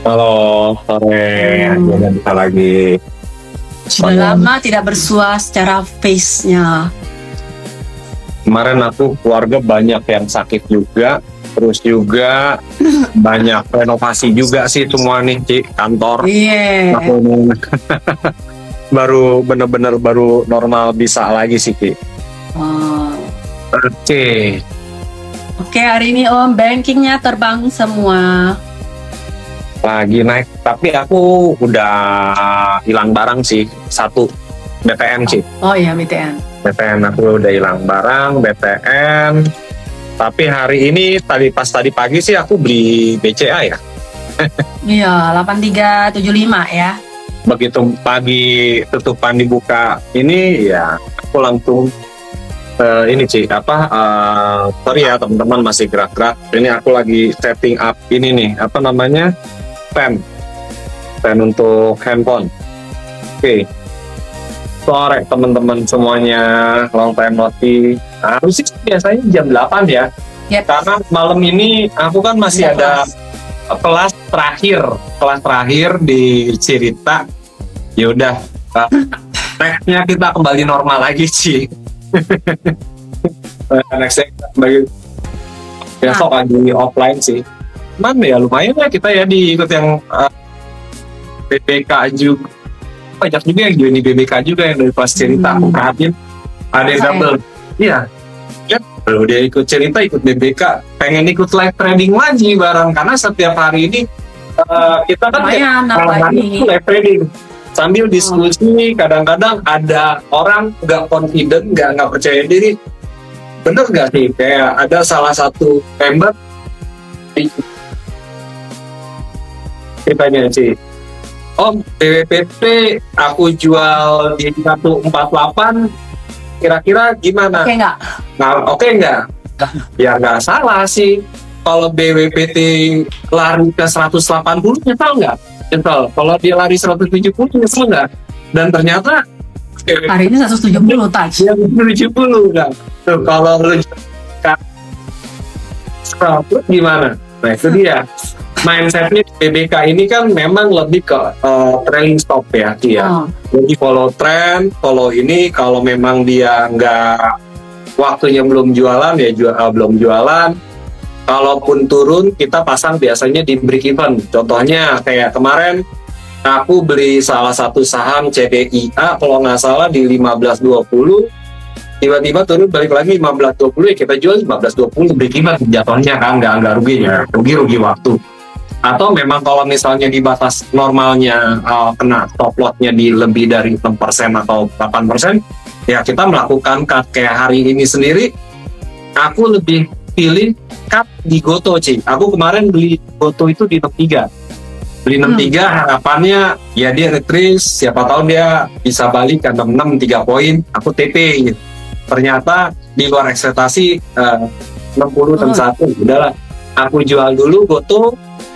Halo, sore. Akhirnya bisa lagi. Sudah lama tidak bersua secara face-nya. Kemarin aku keluarga banyak yang sakit juga, terus juga banyak renovasi juga sih semua nih, Ci, kantor. Iya. Aku baru bener-bener baru normal bisa lagi sih, Ci. Oh. Oke. Oke, hari ini Om bankingnya terbang semua. Lagi naik, tapi aku udah hilang barang sih, satu BTN sih. Oh iya, BTN. BTN aku udah hilang barang, BTN. Tapi hari ini pas tadi pagi sih aku beli BCA ya. Iya, 8375 ya. Begitu pagi tutupan dibuka ini ya aku langsung ini sih sorry ya teman-teman masih gerak-gerak. Ini aku lagi setting up ini nih apa namanya pen untuk handphone. Oke. Sore teman-teman semuanya, long time no see. Harus sih biasanya jam 8 ya. Yep. Karena malam ini aku kan masih ada kelas terakhir di cerita. Ya udah, nextnya kita kembali normal lagi sih. Nextnya kembali besok lagi offline sih. Cuman ya lumayan lah kita ya diikut yang BBK juga. Banyak juga yang join di BBK juga yang dari kelas cerita. Aku perhatiin ada yang double. Iya. Ya, kalau dia ikut cerita, ikut BBK, pengen ikut live trading lagi bareng karena setiap hari ini kita kan live trading sambil diskusi. Kadang-kadang ada orang nggak confident, nggak percaya diri. Bener nggak sih? Kayak ada salah satu member ceritanya sih, Om, BWPT aku jual di 148, kira-kira gimana? Oke nggak? Nah, oke nggak? Ya nggak salah sih. Kalau BWPT lari ke 180, nyesel nggak? Nyesel. Kalau dia lari 170, nyesel nggak? Dan ternyata Hari ini 170 touch. Ya 170 nggak? Tuh, kalau lu 100 gimana? Nah itu dia. Mindsetnya BBK ini kan memang lebih ke trailing stop ya dia. Jadi follow trend, follow ini. Kalau memang dia nggak waktunya belum jualan ya belum jualan. Kalaupun turun kita pasang biasanya di break even. Contohnya kayak kemarin aku beli salah satu saham CDIA kalau nggak salah di 15.20. Tiba-tiba turun balik lagi 15.20 ya kita jual 15.20 break even jatuhnya kan nggak rugi ya, rugi waktu. Atau memang kalau misalnya di batas normalnya kena stop loss-nya di lebih dari 6% atau 8%, ya kita melakukan cut. Kayak hari ini sendiri aku lebih pilih cut di Goto sih. Aku kemarin beli Goto itu di 63. Beli 63 harapannya ya dia retrace, siapa tahu dia bisa balik ke 66 3 poin, aku TP gitu. Ternyata di luar ekspektasi 60 dan 1, udahlah aku jual dulu Goto.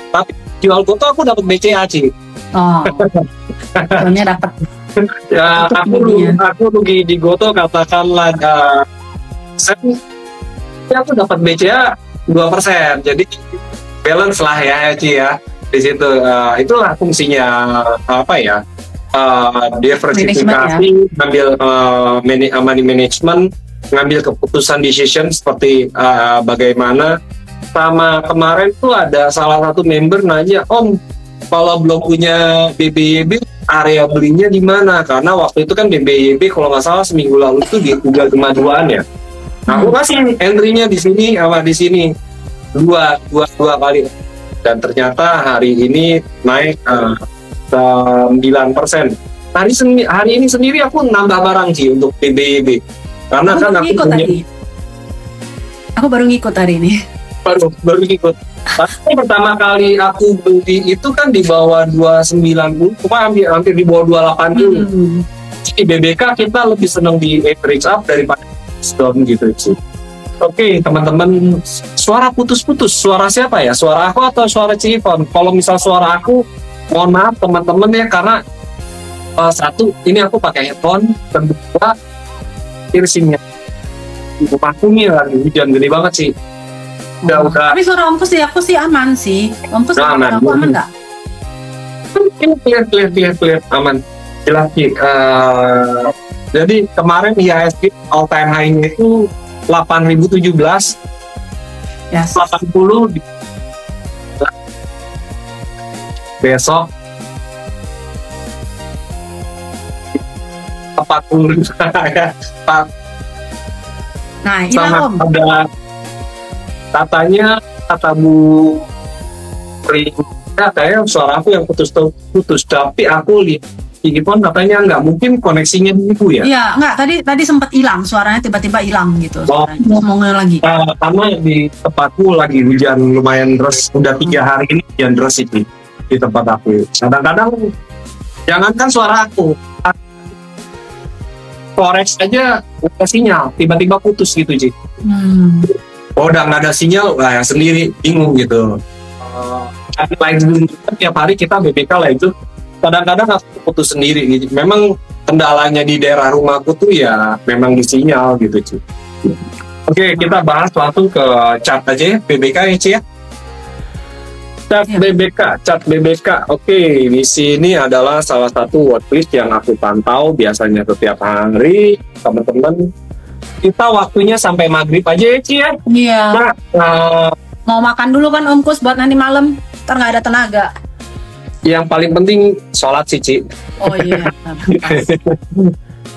Tapi jual Goto aku dapat BCA sih. Oh, soalnya dapat. Ya aku rugi di Goto katakanlah aku dapat BCA 2%. Jadi balance lah ya Ci ya. Di situ itulah fungsinya apa ya? Diversifikasi, ngambil money management, ngambil keputusan decision seperti bagaimana. Sama kemarin tuh ada salah satu member nanya, Om, kalau belum punya BBYB area belinya di mana? Karena waktu itu kan BBYB kalau nggak salah seminggu lalu tuh di 352-an ya. Nah, aku kasih entry-nya di sini sama di sini dua kali. Dan ternyata hari ini naik 9%. Hari ini sendiri aku nambah barang sih untuk BBYB. Karena kan aku punya. Aku baru ngikut hari ini. Baru ikut. Tapi pertama kali aku beli itu kan di bawah 290, cuma hampir di bawah 280. Di BBK kita lebih senang di average up daripada down gitu sih. Oke, teman-teman, suara putus-putus. Suara siapa ya? Suara aku atau suara Cifon? Kalau misal suara aku, mohon maaf teman-teman ya, karena satu, ini aku pakai headphone, kedua, piercingnya. Rumahku nih lagi hujan gede banget sih. Udah. Tapi suara Om Pus di aku sih aman sih. Om Pus Aman. aku aman nggak? Clear, aman. Jelas sih. Jadi kemarin IHSG all time high-nya itu 8.017, Yes. 80 besok 40 ya. Nah, iya Sama Om. ada katanya kata Bu Ring, kayaknya suara aku yang putus, tapi aku lihat ini pun katanya nggak mungkin koneksinya Bu ya. Iya, enggak, tadi sempat hilang suaranya, tiba-tiba hilang gitu. Oh. Ngomongnya lagi. Karena di tempatku lagi hujan lumayan deras, udah 3 hari ini hujan deras itu di tempat aku. Kadang-kadang jangankan suara aku, forex aja udah sinyal, tiba-tiba putus gitu Ci. Oh, udah nggak ada sinyal, lah sendiri bingung gitu. Lain tiap hari kita BBK lah itu, kadang-kadang aku putus sendiri gitu. Memang kendalanya di daerah rumahku tuh ya memang di sinyal gitu Ci. Oke, kita bahas langsung ke chart aja ya, BBK ya Ci ya. Chart BBK. Oke, di sini adalah salah satu watchlist yang aku pantau biasanya setiap hari, teman-teman. Kita waktunya sampai maghrib aja ya Ci ya. Iya. Nah, Mau makan dulu kan Om Kus buat nanti malam, ntar nggak ada tenaga. yang paling penting sholat sih Ci. Oh iya.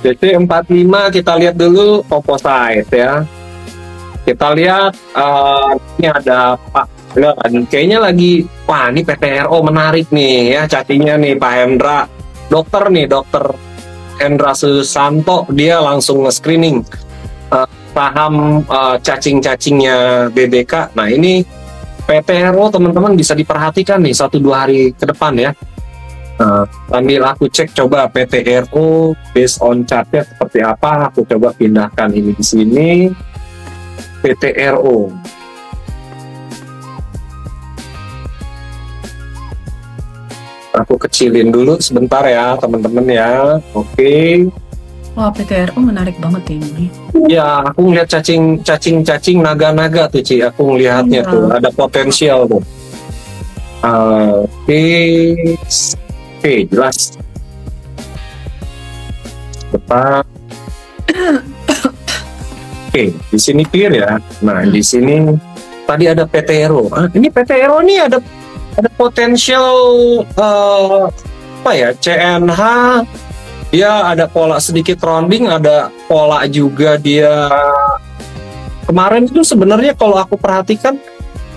DC 45 kita lihat dulu composite ya. Kita lihat ini ada Pak. Kayaknya lagi, wah ini PTRO menarik nih ya, cacingnya nih Pak Hendra, dokter Hendra Susanto, dia langsung nge-screening saham cacing-cacingnya BBK. Nah ini PTRO teman-teman bisa diperhatikan nih 1-2 hari ke depan ya. Sambil aku cek coba PTRO based on chartnya seperti apa, aku coba pindahkan ini di sini PTRO. Aku kecilin dulu sebentar ya teman-teman ya. Oke. Wah, PTRO menarik banget ini. Ya, aku ngeliat cacing naga-naga tuh Ci. Aku ngelihatnya tuh ada potensial tuh. Oke, jelas. Depan. Oke, di sini clear ya. Nah, di sini tadi ada PTRO. Ini PTRO nih ada potensial apa ya, CNH, dia ada pola sedikit rounding, ada pola juga dia kemarin itu sebenarnya kalau aku perhatikan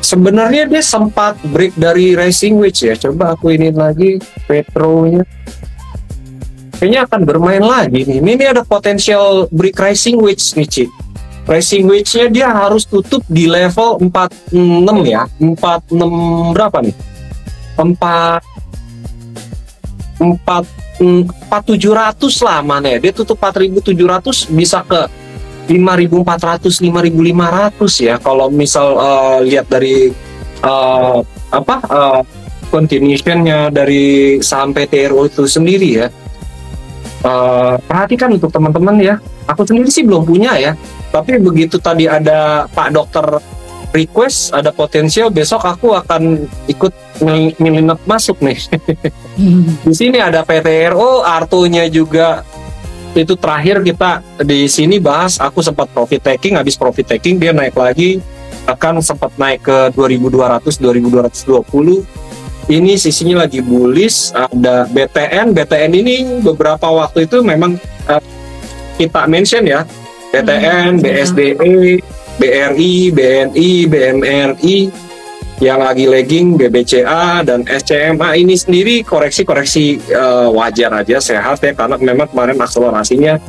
sebenarnya dia sempat break dari racing wedge ya. Coba aku ini lagi Petronya kayaknya akan bermain lagi nih. Ini ada potensial break racing wedge nih Ci. Racing wedge-nya dia harus tutup di level 46 ya. 46 berapa nih? 4.700 lah mana ya. Dia tutup 4.700 bisa ke 5.400 5.500 ya. Kalau misal lihat dari continuation-nya dari saham PTRO itu sendiri ya. Perhatikan untuk teman-teman ya. Aku sendiri sih belum punya ya. Tapi begitu tadi ada Pak Dokter request, ada potensial, besok aku akan ikut milinep masuk nih. Di sini ada PTRO, Arto-nya juga itu terakhir kita di sini bahas. Aku sempat profit taking, habis profit taking dia naik lagi, akan sempat naik ke 2.200, 2.220. Ini sisinya lagi bullish. Ada BTN ini beberapa waktu itu memang kita mention ya. BTN, BSDE, BRI, BNI, BMRI yang lagi lagging, BBCA dan SCMA ini sendiri koreksi wajar aja, sehat ya, karena memang kemarin akselerasinya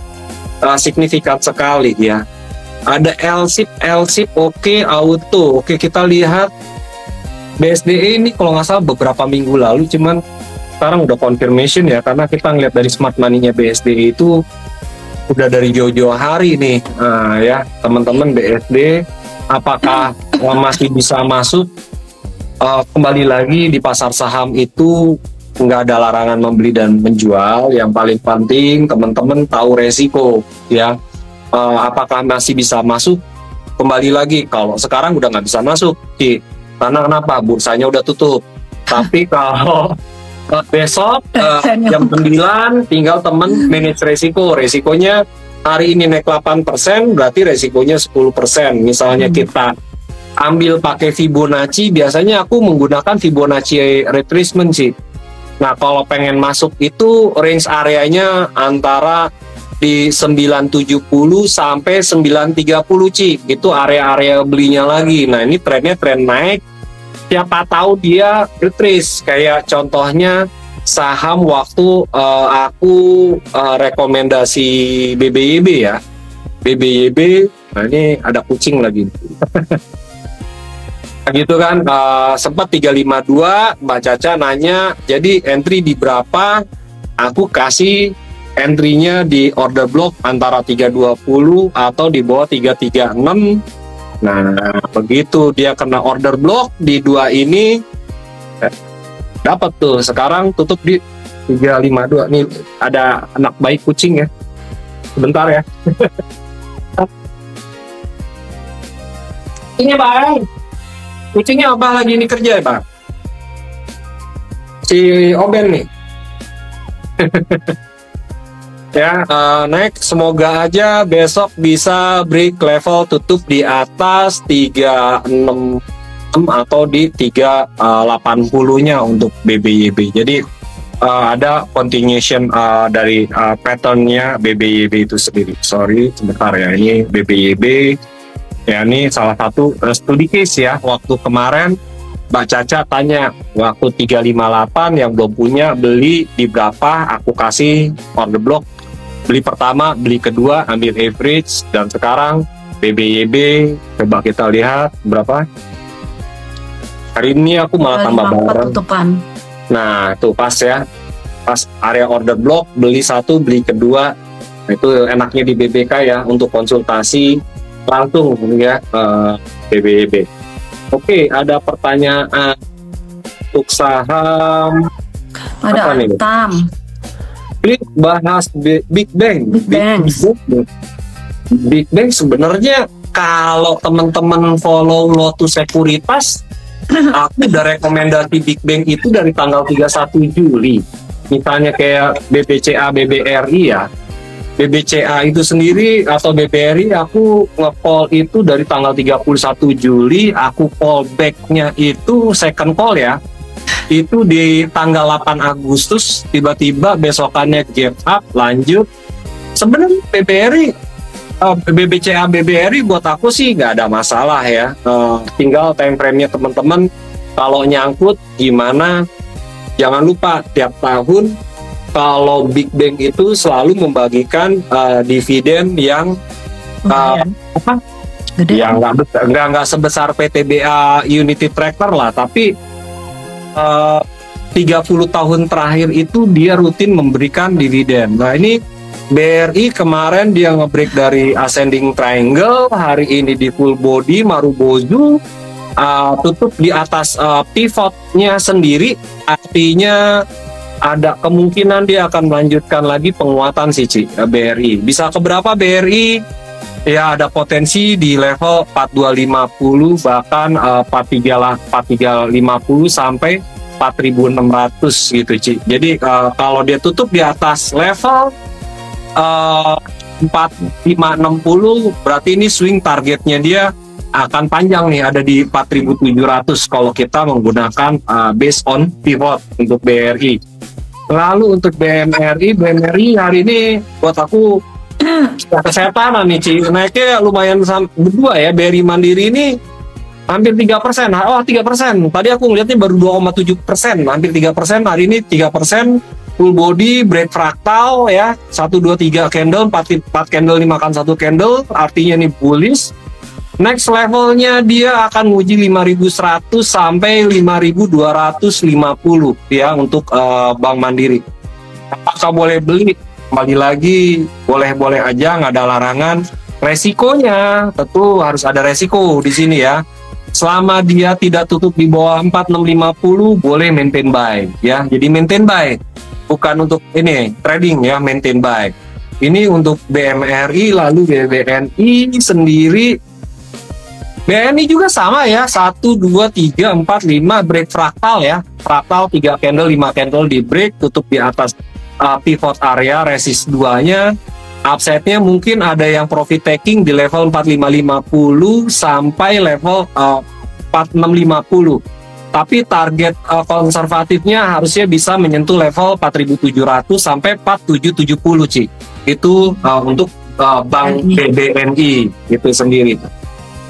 signifikan sekali ya. Ada LSIP oke, auto oke. Kita lihat BSDE ini kalau nggak salah beberapa minggu lalu, cuman sekarang udah confirmation ya, karena kita ngeliat dari smart money-nya BSDE itu udah dari jauh-jauh hari nih. Ya teman-teman, BSD apakah masih bisa masuk? Kembali lagi di pasar saham itu nggak ada larangan membeli dan menjual. Yang paling penting teman-teman tahu resiko ya. Apakah masih bisa masuk? kembali lagi kalau sekarang udah nggak bisa masuk Ci, karena kenapa, bursanya udah tutup. Tapi kalau besok jam 9 tinggal temen manage resikonya hari ini naik 8%, berarti resikonya 10%. Misalnya kita ambil pakai Fibonacci, biasanya aku menggunakan Fibonacci retracement sih. Nah, kalau pengen masuk itu range areanya antara di 970 sampai 930 Ci. Itu area-area belinya lagi. Nah, ini trennya tren naik. Siapa tahu dia retrace. Kayak contohnya saham waktu aku rekomendasi BBYB ya. BBYB, nah ini ada kucing lagi. Gitu kan, sempat 352, Mbak Caca nanya, jadi entry di berapa? Aku kasih entry-nya di order block antara 320 atau di bawah 336. Nah, begitu dia kena order block di dua ini, dapat tuh. Sekarang tutup di 352. Nih ada anak baik kucing ya. Sebentar ya. Ini Bang. Kucingnya apa lagi ini kerja ya Pak? Si Oben nih. Ya, next semoga aja besok bisa break level tutup di atas 366 atau di 380-nya untuk BBYB. Jadi ada continuation dari patternnya BBYB itu sendiri. Sorry, sebentar ya, ini BBYB. Ya, ini salah satu studi case ya. Waktu kemarin Mbak Caca tanya, waktu 358 yang belum punya beli di berapa, aku kasih order block. Beli pertama, beli kedua, ambil average. Dan sekarang BBYB, coba kita lihat berapa. Hari ini aku malah tambah barang. Nah, tuh pas ya. Pas area order block, beli satu, beli kedua. Itu enaknya di BBK ya, untuk konsultasi langsung ya BBYB. Oke, ada pertanyaan untuk saham. Ada Antam. Klik bahas Big Bang. Big Bang sebenarnya kalau teman-teman follow Lotus Sekuritas, aku udah rekomendasi Big Bang itu dari tanggal 31 Juli. Misalnya kayak BBCA, BBRI ya. BBCA itu sendiri atau BBRI aku nge-call itu dari tanggal 31 Juli, aku call back-nya itu second call ya. Itu di tanggal 8 Agustus, tiba-tiba besokannya gap up, lanjut. Sebenarnya BBCA, BBRI buat aku sih nggak ada masalah ya. Tinggal time frame-nya teman-teman, kalau nyangkut gimana, jangan lupa tiap tahun kalau Big Bang itu selalu membagikan dividen yang yang nggak sebesar PTBA Unity Tracker lah, tapi 30 tahun terakhir itu dia rutin memberikan dividen. Nah, ini BRI kemarin dia nge-break dari ascending triangle, hari ini di full body Marubozu, tutup di atas pivotnya sendiri, artinya ada kemungkinan dia akan melanjutkan lagi penguatan sih BRI. Bisa ke berapa BRI? Ya, ada potensi di level 4250 bahkan 4350 sampai 4600 gitu Ci. Jadi kalau dia tutup di atas level 4560 berarti ini swing targetnya dia akan panjang nih, ada di 4700 kalau kita menggunakan based on pivot untuk BRI. Lalu untuk BMRI hari ini buat aku kesetanan nih Ci, naiknya lumayan berdua ya. BRI Mandiri ini hampir 3%. Oh 3%, tadi aku ngeliatnya baru 2,7%, hampir 3%. Hari ini 3%, full body, break fraktal ya, 1, 2, 3 candle, 4 candle, 5 kan 1 candle, artinya ini bullish. Next levelnya dia akan uji 5.100 sampai 5.250 ya untuk Bank Mandiri. Apakah boleh beli? Kembali lagi boleh-boleh aja, nggak ada larangan. Resikonya tentu harus ada resiko di sini ya. Selama dia tidak tutup di bawah 4650 boleh maintain buy ya. Jadi maintain buy, bukan untuk ini trading ya, maintain buy. Ini untuk BMRI. Lalu BBNI sendiri BNI juga sama ya, 1, 2, 3, 4, 5 break fraktal ya. Fraktal 3 candle, 5 candle di break, tutup di atas pivot area, resist 2-nya. Upside-nya mungkin ada yang profit taking di level 4550 sampai level 4650. Tapi target konservatifnya harusnya bisa menyentuh level 4700 sampai 4770, Ci. Itu untuk Bank BBNI itu sendiri.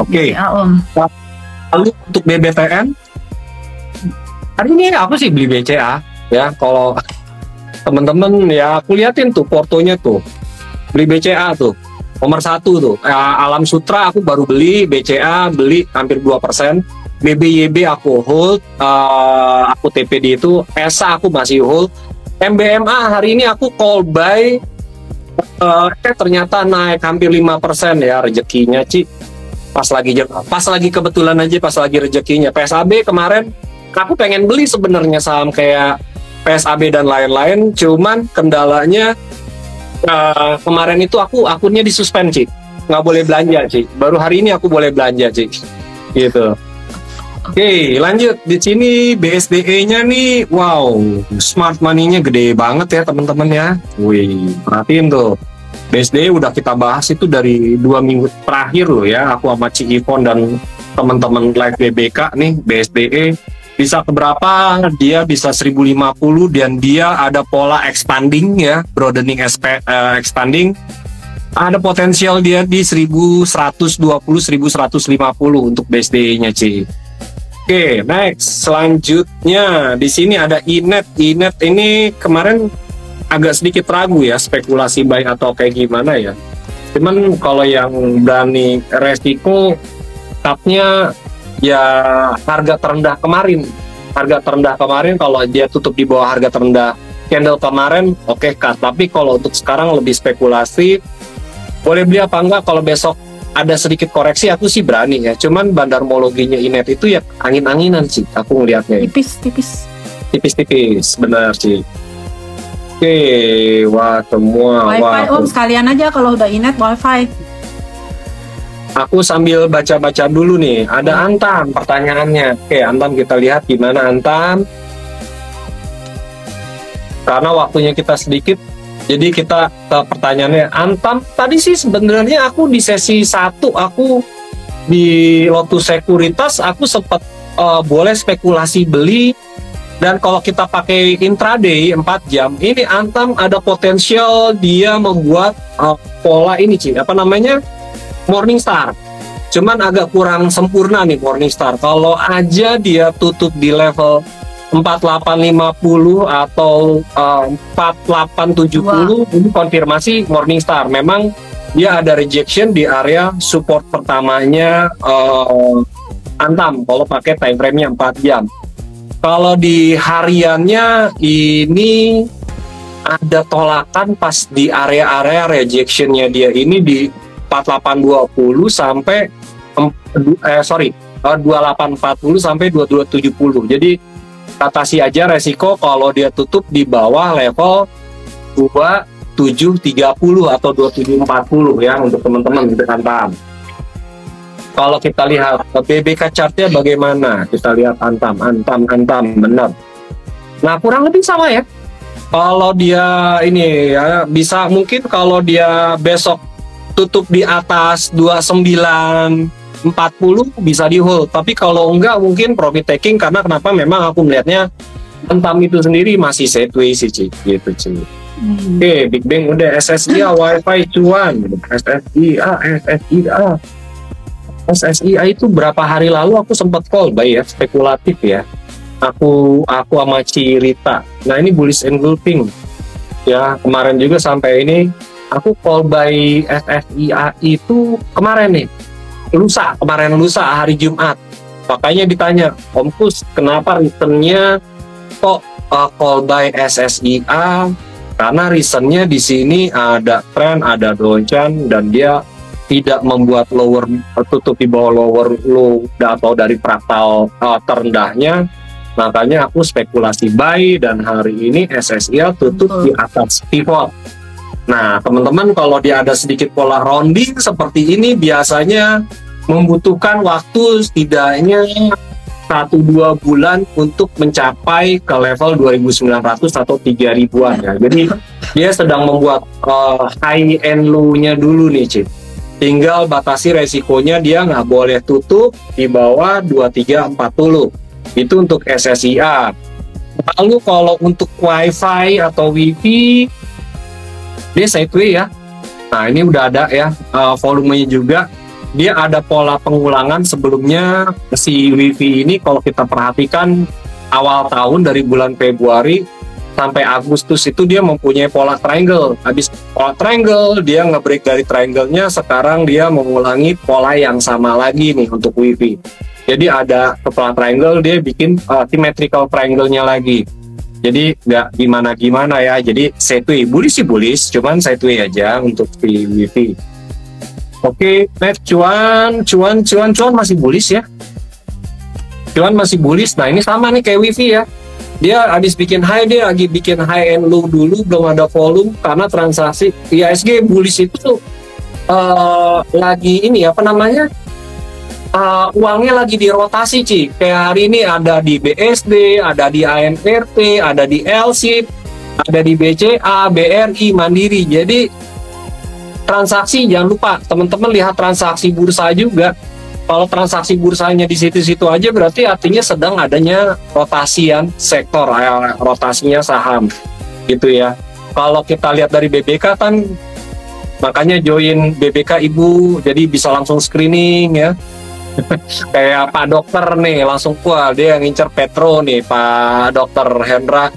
Oke. Lalu untuk BBTN, hari ini aku sih beli BCA ya. Kalau teman-teman ya, aku liatin tuh portonya tuh, beli BCA tuh nomor 1 tuh. Alam Sutra aku baru beli, BCA beli hampir 2%. BBYB aku hold, aku TPD itu. ESA aku masih hold. MBMA hari ini aku call buy, ternyata naik hampir 5% ya rezekinya, Ci. Pas lagi kebetulan aja, pas lagi rezekinya. PSAB kemarin aku pengen beli sebenarnya saham kayak PSAB dan lain-lain, cuman kendalanya kemarin itu aku akunnya disuspend, Ci. Nggak boleh belanja, Ci. Baru hari ini aku boleh belanja, Ci. Gitu. Oke, lanjut di sini BSDE-nya nih, wow, smart money-nya gede banget ya teman-teman ya. Wih, perhatiin tuh. BSDE udah kita bahas itu dari 2 minggu terakhir loh ya. Aku sama Ci Ivon dan teman-teman live BBK nih, BSDE bisa keberapa? Dia bisa 1050 dan dia ada pola expanding ya, broadening expanding. Ada potensial dia di 1120, 1150 untuk BSDE-nya, Ci. Oke, next. Selanjutnya di sini ada INET. INET ini kemarin agak sedikit ragu ya, spekulasi buy atau kayak gimana ya. Cuman kalau yang berani resiko, cutnya ya harga terendah kemarin. Harga terendah kemarin kalau dia tutup di bawah harga terendah candle kemarin, oke, cut. Tapi kalau untuk sekarang lebih spekulasi, boleh beli apa enggak kalau besok ada sedikit koreksi, aku sih berani ya. Cuman bandarmologinya INET itu ya angin-anginan sih, aku ngelihatnya. Tipis-tipis. Tipis-tipis, benar sih. Oke, wah semua. Wifi Om, sekalian aja kalau udah INET Wifi. Aku sambil baca-baca dulu nih. Ada Antam pertanyaannya. Oke, Antam kita lihat gimana Antam. Karena waktunya kita sedikit, jadi kita ke pertanyaannya. Antam, tadi sih sebenarnya aku di sesi 1, aku di Lotus Sekuritas, aku sempat boleh spekulasi beli. Dan kalau kita pakai intraday 4 jam, ini Antam ada potensial dia membuat pola ini, Ci. Apa namanya? Morningstar. Cuman agak kurang sempurna nih Morningstar. Kalau aja dia tutup di level 4850 atau 4870, ini konfirmasi Morningstar. Memang dia ada rejection di area support pertamanya Antam kalau pakai time frame-nya 4 jam. Kalau di hariannya ini ada tolakan pas di area-area rejection-nya dia ini di 4820 sampai 2840 sampai 2270. Jadi atasi aja resiko kalau dia tutup di bawah level 2730 atau 2740 ya untuk teman-teman gitu Antam. Kalau kita lihat BBK chartnya bagaimana, kita lihat Antam benar. Nah kurang lebih sama ya. Kalau dia ini ya bisa mungkin kalau dia besok tutup di atas 2940 bisa di hold, tapi kalau enggak mungkin profit taking. Karena kenapa, memang aku melihatnya Antam itu sendiri masih sideways sih, Ci, gitu, Ci. Oke, Big Bang udah, SSIA Wi-Fi cuan, SSIA itu berapa hari lalu aku sempat call buy ya, spekulatif ya. Aku sama Cirita. Nah ini bullish engulfing ya, kemarin juga sampai ini aku call buy SSIA itu kemarin nih, kemarin lusa hari Jumat. Makanya ditanya, Om Kus, kenapa reasonnya kok call buy SSIA? Karena reasonnya di sini ada tren, ada downtrend, dan dia tidak membuat lower, tutup di bawah lower low atau dari fraktal terendahnya. Makanya aku spekulasi buy, dan hari ini SSIA tutup di atas pivot. Nah teman-teman, kalau dia ada sedikit pola rounding seperti ini, biasanya membutuhkan waktu setidaknya 1-2 bulan untuk mencapai ke level 2.900 atau 3.000-an ya. Jadi dia sedang membuat high end low-nya dulu nih, Cip. Tinggal batasi resikonya, dia nggak boleh tutup di bawah 2340. Itu untuk SSIA. Lalu kalau untuk WiFi atau WiFi, dia sideways ya. Nah ini udah ada ya volumenya juga. Dia ada pola pengulangan sebelumnya. Si WiFi ini kalau kita perhatikan awal tahun dari bulan Februari sampai Agustus itu dia mempunyai pola triangle. Habis pola triangle dia nge-break dari triangle-nya, sekarang dia mengulangi pola yang sama lagi nih untuk WiFi. Jadi ada pola triangle, dia bikin symmetrical triangle-nya lagi. Jadi nggak gimana-gimana ya. Jadi sideways, bullish sih bullish, cuman sideways aja untuk si WiFi. Oke, next cuan masih bullish ya. Cuan masih bullish. Nah ini sama nih kayak WiFi ya. Dia habis bikin high, dia lagi bikin high and low dulu, belum ada volume karena transaksi IHSG bullish itu lagi ini apa namanya? Uangnya lagi dirotasi, Ci. Kayak hari ini ada di BSD, ada di AMRT, ada di LSIP, ada di BCA, BRI, Mandiri. Jadi transaksi jangan lupa teman-teman lihat transaksi bursa juga. Kalau transaksi bursanya di situ-situ aja berarti artinya sedang adanya rotasian sektor, rotasinya saham gitu ya. Kalau kita lihat dari BBK kan, makanya join BBK Ibu, jadi bisa langsung screening ya. Kayak Pak Dokter nih langsung dia ngincer Petro nih, Pak Dokter Hendra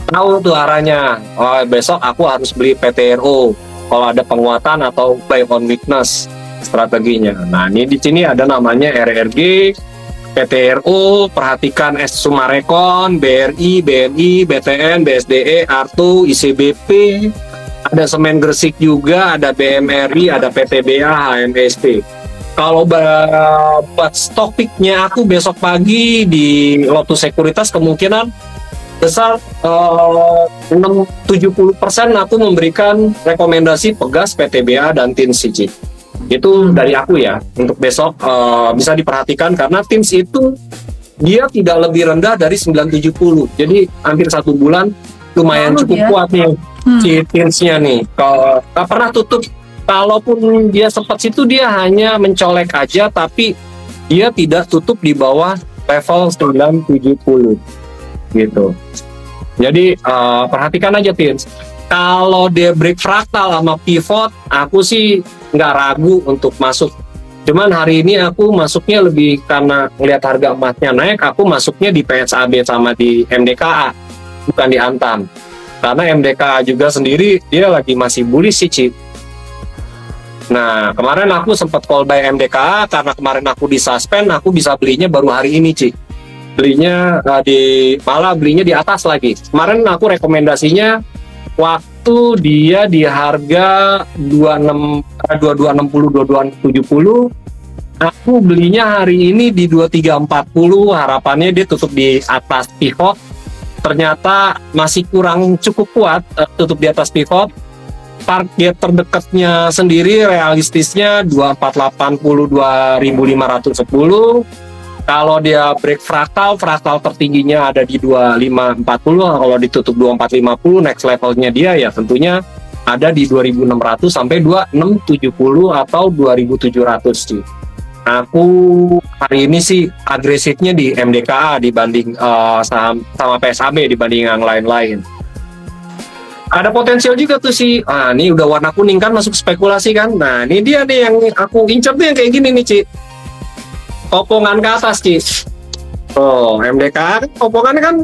tahu tuh arahnya. Oh besok aku harus beli PTRO kalau ada penguatan atau buy on weakness strateginya. Nah ini di sini ada namanya RRG, PTRO, perhatikan Sumarekon, BRI, BNI, BTN, BSDE, Arto, ICBP, ada Semen Gresik juga, ada BMRI, ada PTBA, HMSP. Kalau buat stok picknya aku besok pagi di Lotus Sekuritas kemungkinan besar 70% aku memberikan rekomendasi Pegas, PTBA, dan TINS CC. Itu dari aku ya. Untuk besok bisa diperhatikan karena TINS itu dia tidak lebih rendah dari 970. Jadi hampir 1 bulan lumayan cukup kuat nih si TINS-nya nih. Kalau nggak pernah tutup, kalaupun dia sempat situ dia hanya mencolek aja, tapi dia tidak tutup di bawah level 970 gitu. Jadi perhatikan aja TINS. Kalau dia break fraktal sama pivot, aku sih nggak ragu untuk masuk. Cuman hari ini aku masuknya lebih karena ngelihat harga emasnya naik, aku masuknya di PSAB sama di MDKA, bukan di Antam. Karena MDKA juga sendiri dia lagi masih bullish sih, Ci. Nah, kemarin aku sempat call buy MDKA karena kemarin aku disuspend, aku bisa belinya baru hari ini, Ci. Belinya malah belinya di atas lagi. Kemarin aku rekomendasinya waktu dia di harga 2260 2270, aku belinya hari ini di 2340, harapannya dia tutup di atas pivot. Ternyata masih kurang cukup kuat tutup di atas pivot. Target terdekatnya sendiri realistisnya 2480 2510. Kalau dia break fraktal tertingginya ada di 2540. Kalau ditutup 2450, next levelnya dia ya tentunya ada di 2600 sampai 2670 atau 2700 sih. Aku hari ini sih agresifnya di MDKA dibanding sama PSAB dibanding yang lain-lain. Ada potensial juga tuh sih. Ini udah warna kuning kan, masuk spekulasi kan. Nah ini dia nih yang aku incer tuh yang kayak gini nih, Ci. Topongan ke atas, Ci. Oh, MDKA kan topongannya kan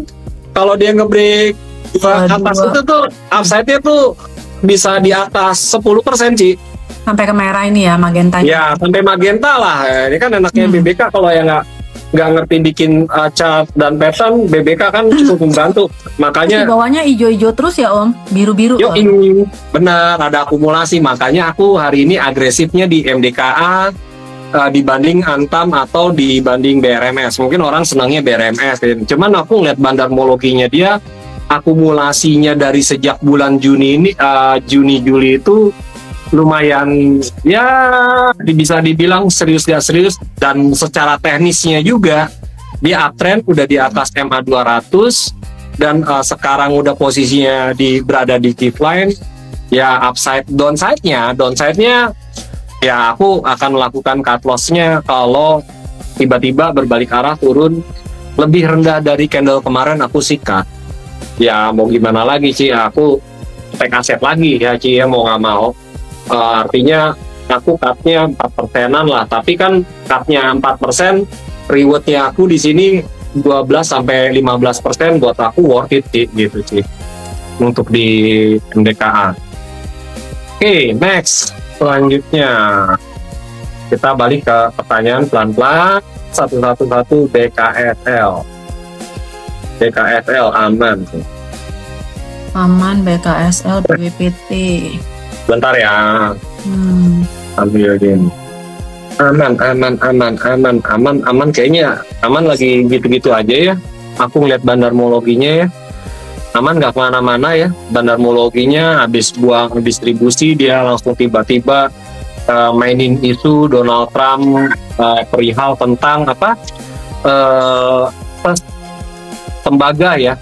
kalau dia ngebreak ke atas itu tuh upside-nya tuh bisa di atas 10%, Ci. Sampai ke merah ini ya, magenta. Ya, sampai magenta lah. Ini kan enaknya BBK kalau yang nggak ngerti bikin chart dan pattern, BBK kan cukup membantu. Makanya di bawahnya hijau-hijau terus ya, Om. Biru-biru. Yo, ini benar ada akumulasi. Makanya aku hari ini agresifnya di MDKA dibanding Antam atau dibanding BRMS. Mungkin orang senangnya BRMS, cuman aku ngeliat bandarmologinya dia, akumulasinya dari sejak bulan Juni ini, Juni Juli itu lumayan ya bisa dibilang serius gak serius, dan secara teknisnya juga dia uptrend udah di atas MA 200 dan sekarang udah posisinya berada di key line. Ya downside-nya ya aku akan melakukan cut loss-nya kalau tiba-tiba berbalik arah turun lebih rendah dari candle kemarin, aku sikat. Ya mau gimana lagi sih, aku take aset lagi ya Ci ya, mau nggak mau. Artinya aku cut-nya 4%-an lah, tapi kan cut-nya 4%, reward-nya aku di sini 12-15% buat aku worth it gitu sih untuk di MDKA. Oke, next. Selanjutnya kita balik ke pertanyaan pelan-pelan satu-satu. BKSL aman. Aman BKSL BWPT. Bentar ya. Ambil gini. Aman kayaknya aman lagi gitu-gitu aja ya. Aku ngeliat bandarmologinya ya, aman nggak kemana-mana ya. Bandarmologinya habis buang distribusi, dia langsung tiba-tiba mainin isu Donald Trump perihal tentang tembaga ya.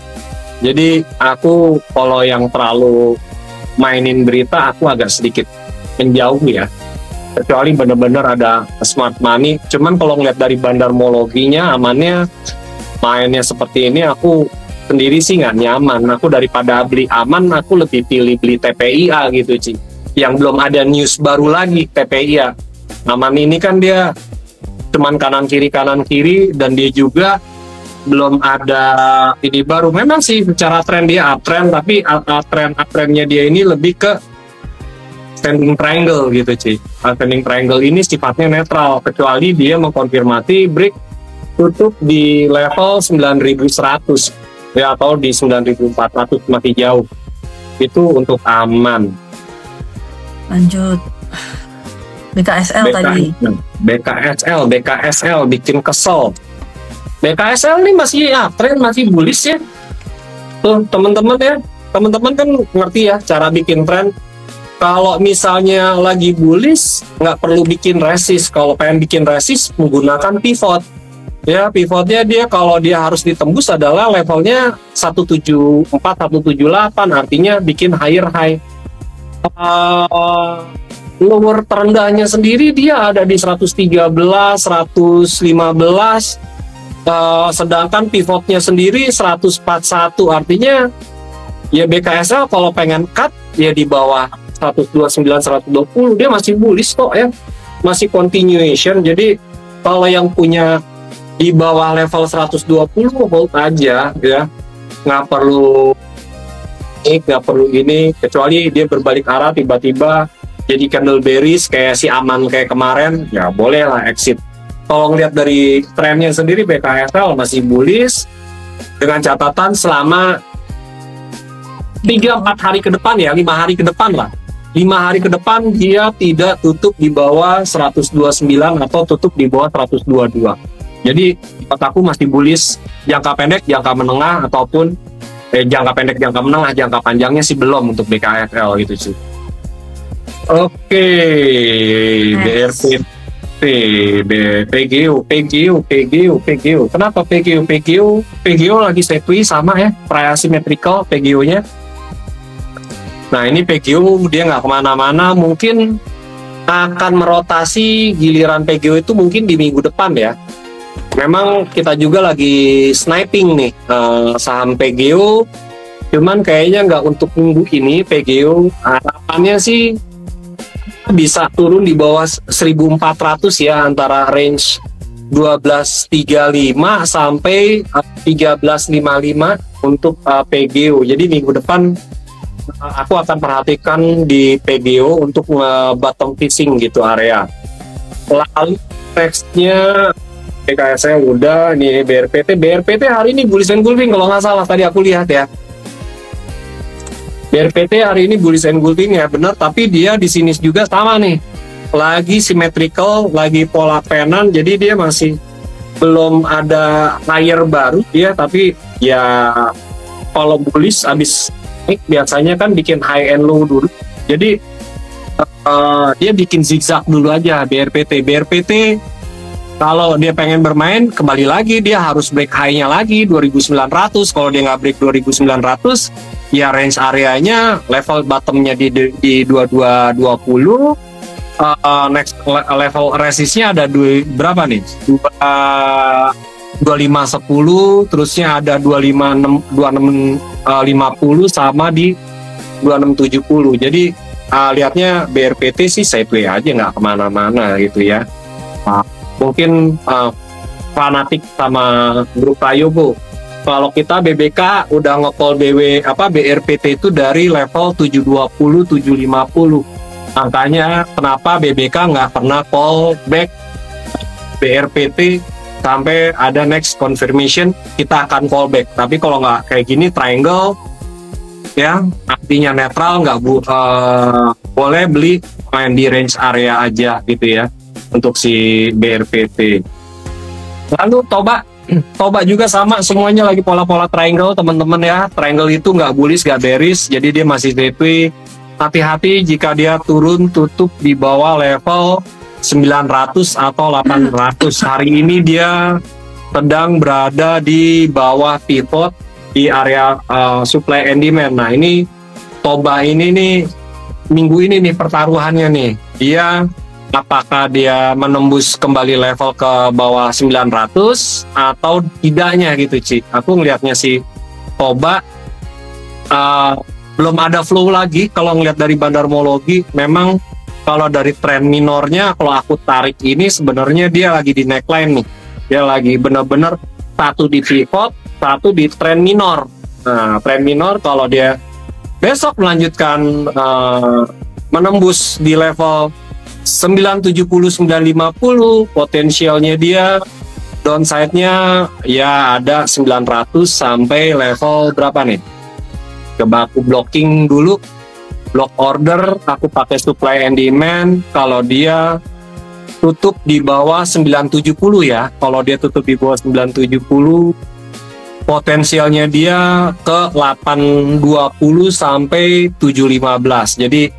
Jadi aku kalau yang terlalu mainin berita, aku agak sedikit menjauh ya, kecuali benar-benar ada smart money. Cuman kalau ngeliat dari bandarmologinya amannya, mainnya seperti ini aku sendiri sih nggak nyaman. Aku daripada beli aman, aku lebih pilih beli TPIA gitu Ci, yang belum ada news baru lagi. TPIA aman ini kan dia cuman kanan kiri dan dia juga belum ada ini baru. Memang sih secara tren dia uptrend, tapi uptrendnya dia ini lebih ke standing triangle gitu Ci. Standing triangle ini sifatnya netral, kecuali dia mengkonfirmasi break tutup di level 9100 ya, atau di 9400, masih jauh. Itu untuk aman. Lanjut BKSL tadi. BKSL bikin kesel. BKSL ini masih uptrend, masih bullish ya. Tuh teman-teman ya, teman-teman kan ngerti ya cara bikin tren. Kalau misalnya lagi bullish nggak perlu bikin resist. Kalau pengen bikin resist menggunakan pivot. Ya, pivotnya dia kalau dia harus ditembus adalah levelnya 174, 178, artinya bikin higher high. Lower terendahnya sendiri dia ada di 113, 115. Sedangkan pivotnya sendiri 141, artinya ya BKSL kalau pengen cut ya di bawah 129, 120 dia masih bullish kok ya, masih continuation. Jadi kalau yang punya di bawah level 120 hold aja ya, nggak perlu ini, kecuali dia berbalik arah tiba-tiba jadi candle bearish kayak si aman kayak kemarin, ya boleh lah exit. Kalau ngeliat dari trennya sendiri BKSL masih bullish dengan catatan selama 3-4 hari ke depan ya, 5 hari ke depan lah. 5 hari ke depan dia tidak tutup di bawah 129 atau tutup di bawah 122. Jadi buat aku masih bullish jangka pendek, jangka menengah, ataupun jangka pendek, jangka menengah, jangka panjangnya sih belum untuk BKSL gitu sih. Oke, BRPT, PGO. Kenapa PGO lagi setui sama ya, asymmetrical PGO-nya. Nah ini PGO dia nggak kemana-mana, mungkin akan merotasi giliran PGO itu mungkin di minggu depan ya. Memang kita juga lagi sniping nih saham PGO, cuman kayaknya nggak untuk minggu ini. PGO harapannya sih bisa turun di bawah 1400 ya, antara range 1235 sampai 1355 untuk PGO. Jadi minggu depan aku akan perhatikan di PGO untuk bottom fishing gitu area. Lalu nextnya BKSL udah, nih BRPT hari ini bullish and gulping kalau nggak salah tadi aku lihat ya. BRPT hari ini bullish and gulping ya benar, tapi dia di sini juga sama nih, lagi symmetrical, lagi pola penan, jadi dia masih belum ada higher baru ya. Tapi ya kalau bullish abis naik biasanya kan bikin high and low dulu, jadi dia bikin zigzag dulu aja BRPT. Kalau dia pengen bermain, kembali lagi dia harus break high-nya lagi 2.900. Kalau dia nggak break 2.900, ya range areanya level bottom-nya di 2220. Next level resistnya ada berapa nih? 2510, terusnya ada 2650 sama di 2670. Jadi lihatnya BRPT sih sideways aja, nggak kemana-mana gitu ya. Mungkin fanatik sama grup Prayogo. Kalau kita BBK udah nge-call BRPT itu dari level 720 750. Makanya kenapa BBK nggak pernah call back BRPT sampai ada next confirmation, kita akan call back. Tapi kalau nggak kayak gini triangle ya, artinya netral, nggak boleh beli, main di range area aja gitu ya untuk si BRPT. Lalu Toba juga sama, semuanya lagi pola-pola triangle teman-teman ya. Triangle itu nggak bullish, nggak bearish, jadi dia masih sideways. Hati-hati jika dia turun tutup di bawah level 900 atau 800. Hari ini dia sedang berada di bawah pivot di area supply and demand. Nah ini Toba ini nih, minggu ini nih pertaruhannya nih, dia apakah dia menembus kembali level ke bawah 900 atau tidaknya gitu, Ci. Aku ngelihatnya si Toba belum ada flow lagi. Kalau ngelihat dari bandarmologi, memang kalau dari tren minornya, kalau aku tarik ini sebenarnya dia lagi di neckline nih. Dia lagi benar-benar satu di pivot, satu di tren minor. Nah, tren minor kalau dia besok melanjutkan menembus di level 970 950, potensialnya dia downside-nya ya ada 900 sampai level berapa nih? Coba aku blocking dulu, block order, aku pakai supply and demand. Kalau dia tutup di bawah 970 ya, kalau dia tutup di bawah 970, potensialnya dia ke 820 sampai 715. Jadi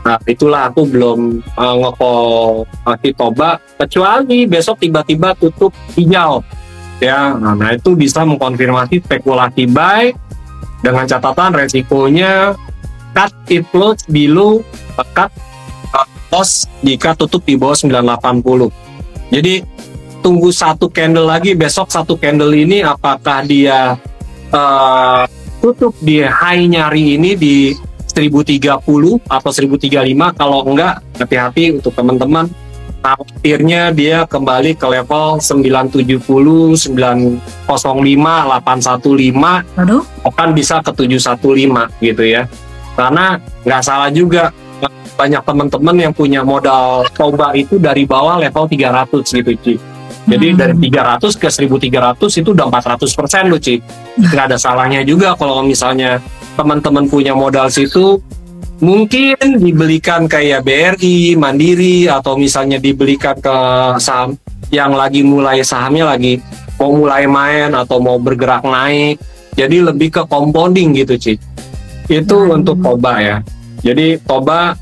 nah, itulah aku belum nge-call Toba, kecuali besok tiba-tiba tutup hijau ya. Nah itu bisa mengkonfirmasi spekulasi buy dengan catatan resikonya cut it close below, cut loss jika tutup di bawah 980. Jadi tunggu satu candle lagi, besok satu candle ini apakah dia tutup di high nyari ini di 1030 atau 1035. Kalau enggak, hati-hati untuk teman-teman, khawatirnya dia kembali ke level 970, 905, 815. Aduh. Akan bisa ke 715 gitu ya. Karena nggak salah juga, banyak teman-teman yang punya modal Toba itu dari bawah level 300 gitu, Ci. Jadi dari 300 ke 1300 itu udah 400% loh, Ci. Nggak ada salahnya juga kalau misalnya teman-teman punya modal situ, mungkin dibelikan kayak BRI, Mandiri, atau misalnya dibelikan ke saham yang lagi mulai, sahamnya lagi mau mulai main atau mau bergerak naik. Jadi lebih ke compounding gitu, Ci. Itu untuk Toba ya. Jadi Toba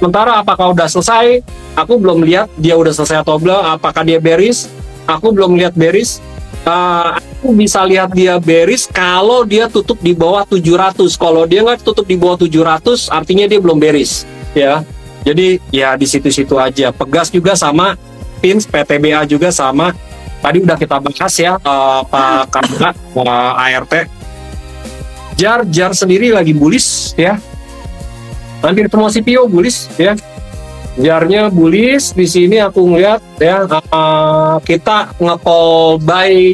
sementara apakah udah selesai? Aku belum lihat dia udah selesai atau belum. Apakah dia bearish? Aku belum lihat bearish. Aku bisa lihat dia bearish kalau dia tutup di bawah 700. Kalau dia nggak tutup di bawah 700, artinya dia belum bearish ya. Jadi ya di situ-situ aja. Pegas juga sama, PINS, PTBA juga sama. Tadi udah kita bahas ya, Pak Kamla, ART. JAR sendiri lagi bullish ya. Nanti ketemu CPO bullish ya. JAR-nya bullish. Di sini aku ngeliat ya, kita nge-call buy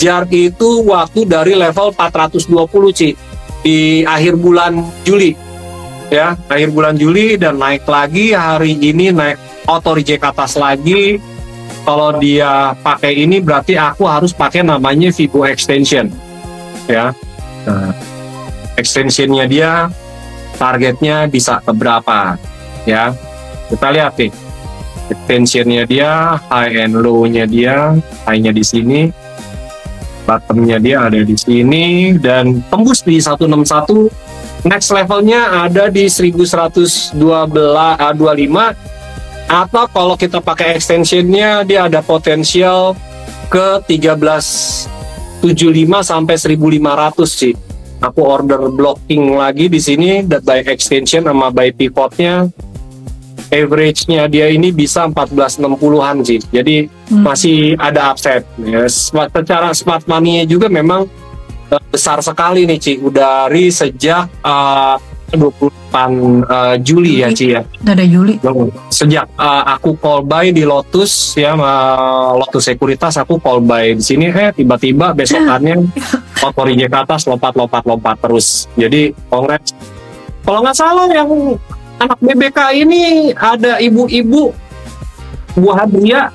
JAR itu waktu dari level 420, Ci, di akhir bulan Juli ya, akhir bulan Juli, dan naik lagi hari ini, naik auto reject atas lagi. Kalau dia pakai ini berarti aku harus pakai namanya Fibo extension ya. Nah, extensionnya dia targetnya bisa ke berapa ya, kita lihat nih extensionnya dia, high and low-nya dia, high-nya di sini, bottom-nya dia ada di sini, dan tembus di 161, Next levelnya ada di 1125, atau kalau kita pakai extensionnya dia ada potensial ke 1375 sampai 1500 sih. Aku order blocking lagi di sini by extension sama by pivotnya. Average-nya dia ini bisa 1460-an sih. Jadi masih ada upside. Ya, secara smart money-nya juga memang besar sekali nih Ci. Udah dari sejak 28 Juli ya Ci ya. Udah ada Juli. Sejak aku call buy di Lotus ya, Lotus Sekuritas aku call buy di sini, tiba-tiba besokannya motornya ke atas lompat terus. Jadi congrats. Kalau nggak salah yang anak BBK ini ada ibu-ibu Bu Hadria,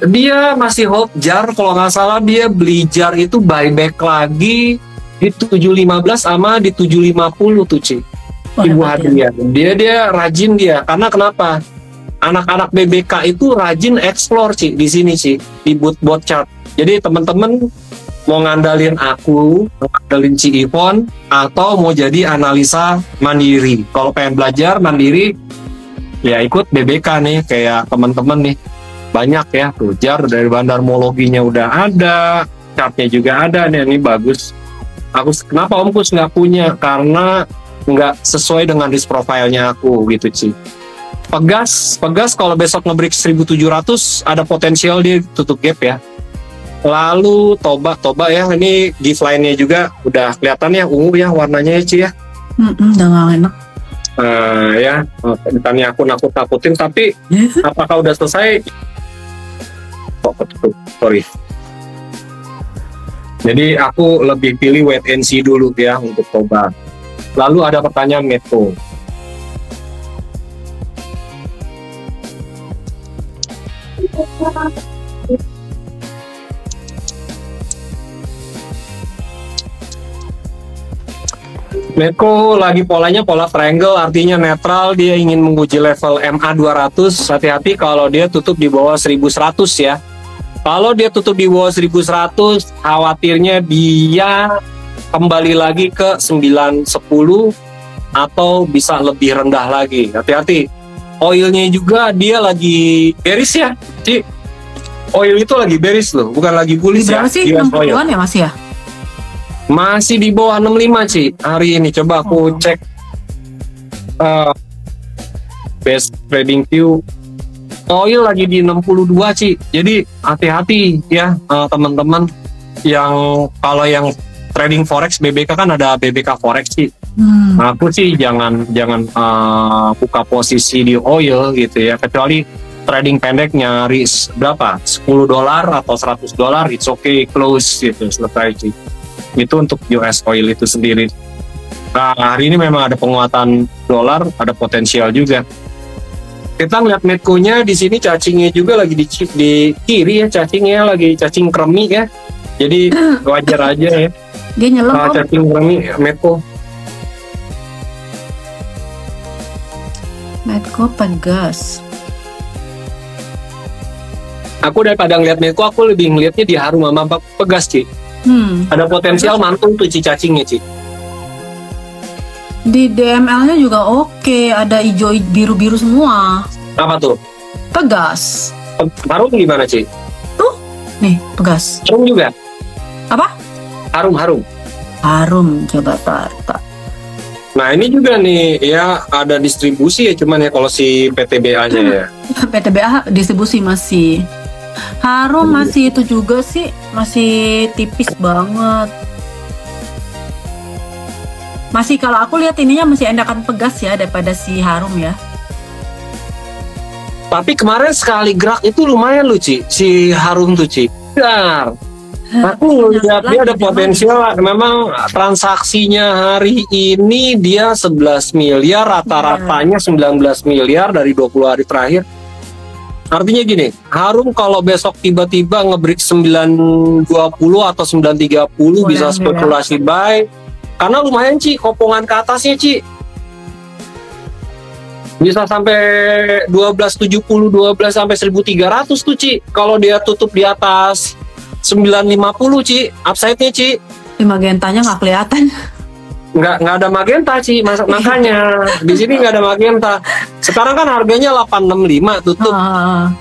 dia masih hold jar, kalau nggak salah dia beli jar itu buyback lagi di 715 sama di 750 tuh Ci. Ibu Hadria, dia rajin dia, karena kenapa? Anak-anak BBK itu rajin explore Ci di sini Ci, di bot chart. Jadi teman-teman mau ngandalin aku, mau ngandalin Ci Ivon, atau mau jadi analisa mandiri. Kalau pengen belajar mandiri, ya ikut BBK nih, kayak teman-teman nih. Banyak ya, jar dari bandarmologinya udah ada, chartnya juga ada nih, ini bagus. Kenapa Om Kus nggak punya? Karena nggak sesuai dengan risk profile-nya aku gitu Ci. Pegas kalau besok nge-break 1700 ada potensial dia tutup gap ya. Lalu toba ya, ini gift line-nya juga udah kelihatan ya, ungu ya warnanya ya Ci ya. Udah gak enak. Ya, bukannya aku nakut-nakutin, tapi apakah udah selesai? Sorry. Jadi aku lebih pilih wait and see dulu ya untuk toba. Lalu ada pertanyaan Medco. Medco lagi polanya pola triangle, artinya netral, dia ingin menguji level MA 200. Hati-hati kalau dia tutup di bawah 1100 ya. Kalau dia tutup di bawah 1100, khawatirnya dia kembali lagi ke 910 atau bisa lebih rendah lagi. Hati-hati. Oilnya juga dia lagi bearish ya, Ci. Oil itu lagi bearish loh, bukan lagi bullish ya. Berapa sih? 60-an ya masih ya? Masih di bawah 65 Ci hari ini. Coba aku cek best trading view, oil lagi di 62 Ci. Jadi hati-hati ya teman-teman, yang kalau yang trading forex BBK kan ada BBK forex Ci. Aku sih jangan buka posisi di oil gitu ya, kecuali trading pendek nyari berapa, $10 atau $100, it's okay, close gitu, selesai Ci. Itu untuk US oil itu sendiri. Nah, hari ini memang ada penguatan dolar, ada potensial juga. Kita ngeliat Medco-nya di sini, cacingnya juga lagi di kiri ya, cacingnya lagi cacing kremi ya. Jadi wajar aja ya. Dia nyelam cacing kremi Medco. Medco pegas. Aku daripada ngeliat Medco, aku lebih ngeliatnya di Harum sama pegas Ci. Ada potensial mantul tuh cacingnya Ci. Di DML-nya juga oke, ada hijau biru-biru semua. Apa tuh? Pegas. Harum gimana Ci? Tuh, nih pegas. Harum juga. Apa? Harum, coba tar. Nah ini juga nih ya, ada distribusi ya, cuman ya kalau si PTBA-nya ya. PTBA distribusi masih. Harum masih itu juga sih, masih tipis banget. Masih, kalau aku lihat ininya masih enakan pegas ya daripada si Harum ya. Tapi kemarin sekali gerak itu lumayan loh Ci, si Harum tuh Ci. Benar. Aku lihat dia ada potensial, memang transaksinya hari ini dia 11 miliar, rata-ratanya 19 miliar dari 20 hari terakhir. Artinya gini, Harum kalau besok tiba-tiba nge-break 920 atau 930 bisa spekulasi buy. Karena lumayan Ci, kopongan ke atasnya Ci. Bisa sampai 1270, 12 sampai 1300 tuh Ci. Kalau dia tutup di atas 950 Ci, upside-nya Ci. Di magentanya nggak kelihatan. nggak ada magenta sih, makanya di sini nggak ada magenta. Sekarang kan harganya 865 tutup. Nah,